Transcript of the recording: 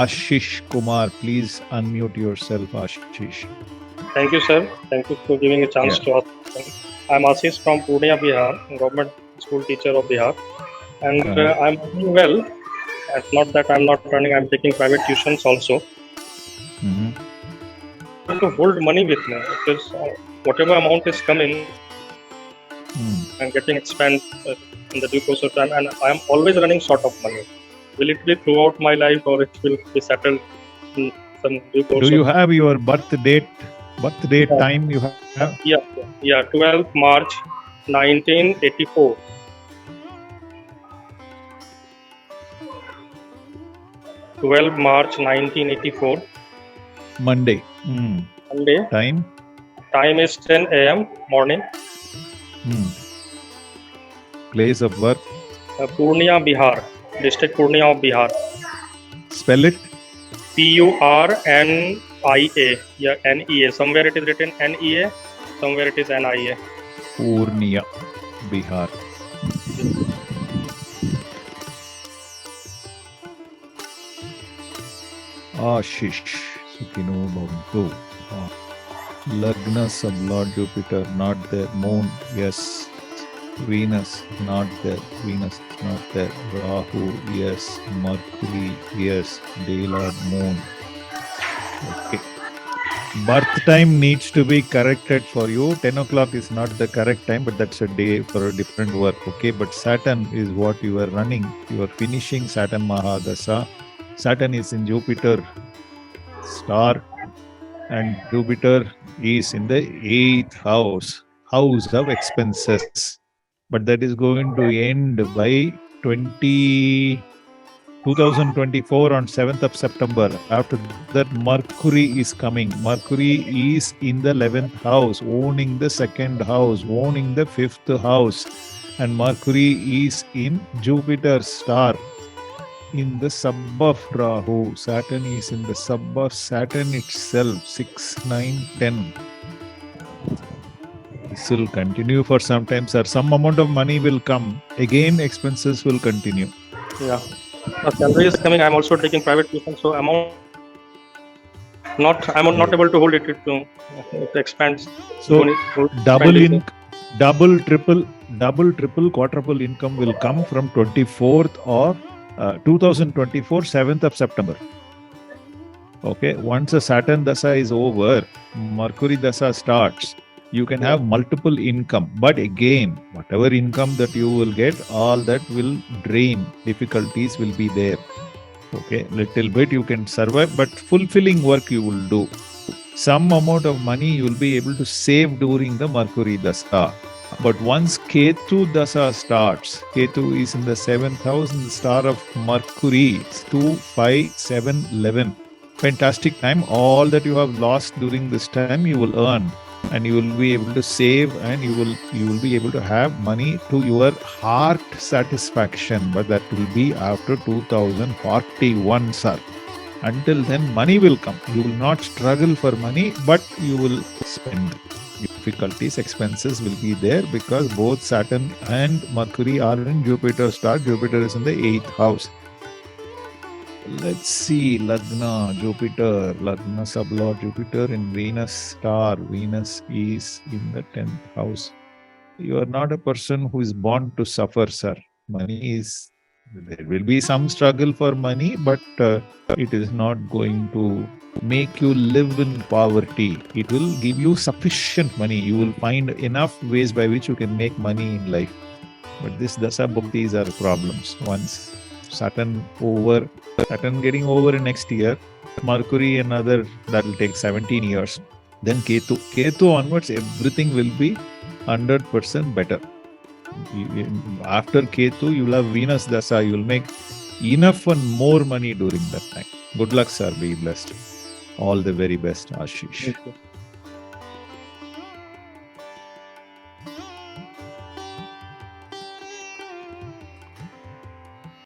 Ashish Kumar. Please unmute yourself, Ashish. Thank you, sir. Thank you for giving a chance to ask. I'm Ashish from Purnia, Bihar, government school teacher of Bihar, and I'm doing well. It's not that I'm not running. I'm taking private tuitions also. To hold money with me because whatever amount is coming, I'm getting expand in the due course of time, and I'm always running short of money. Will it be throughout my life, or it will be settled in some due course? Do you have your birth date time you have? Yeah, 12th March 1984. 12 March 1984. Monday. Monday. Time is 10 a.m. morning. Place of birth? Purnia, Bihar. District Purnia of Bihar. Spell it? Purnia. Yeah, NEA. Somewhere it is written NEA. Somewhere it is NIA. Purnia, Bihar. Ashish. Sukhino Bhavantu. Lagna, Sublord, Jupiter, not there. Moon, yes. Venus, not there. Venus, not there. Rahu, yes. Mercury, yes. Day-Lord, Moon. Okay. Birth time needs to be corrected for you. 10 o'clock is not the correct time, but that's a day for a different work. Okay, but Saturn is what you are running. You are finishing Saturn Mahadasa. Saturn is in Jupiter star, and Jupiter is in the 8th house of expenses. But that is going to end by 2024 on 7th of September. After that, Mercury is coming. Mercury is in the 11th house, owning the 2nd house, owning the 5th house. And Mercury is in Jupiter star, in the sub of Rahu. Saturn is in the sub of Saturn itself, 6, 9, 10. This will continue for some time, sir. Some amount of money will come. Again, expenses will continue. Yeah. Salary is coming. I'm also taking private tuition, so I'm not able to hold it to expand. So double, triple, quadruple income will come from 24th or 2024, 7th of September. Okay, once the Saturn Dasa is over, Mercury Dasa starts, you can have multiple income. But again, whatever income that you will get, all that will drain. Difficulties will be there. Okay, little bit you can survive, but fulfilling work you will do. Some amount of money you will be able to save during the Mercury Dasa. But once Ketu Dasa starts, Ketu is in the 7th house in the star of Mercury. It's 2, 5, 7, 11. Fantastic time. All that you have lost during this time, you will earn. And you will be able to save, and you will be able to have money to your heart satisfaction. But that will be after 2041, sir. Until then, money will come. You will not struggle for money, but you will spend. Difficulties, expenses will be there because both Saturn and Mercury are in Jupiter star. Jupiter is in the 8th house. Let's see, Lagna, Jupiter, Lagna sublord Jupiter in Venus star. Venus is in the 10th house. You are not a person who is born to suffer, sir. Money is, there will be some struggle for money, but it is not going to make you live in poverty. It will give you sufficient money. You will find enough ways by which you can make money in life. But this Dasa Bhaktis are problems. Once Saturn getting over in next year, Mercury another, that will take 17 years. Then Ketu onwards, everything will be 100% better. After Ketu, you will have Venus Dasa. You will make enough and more money during that time. Good luck, sir. Be blessed. All the very best, Ashish.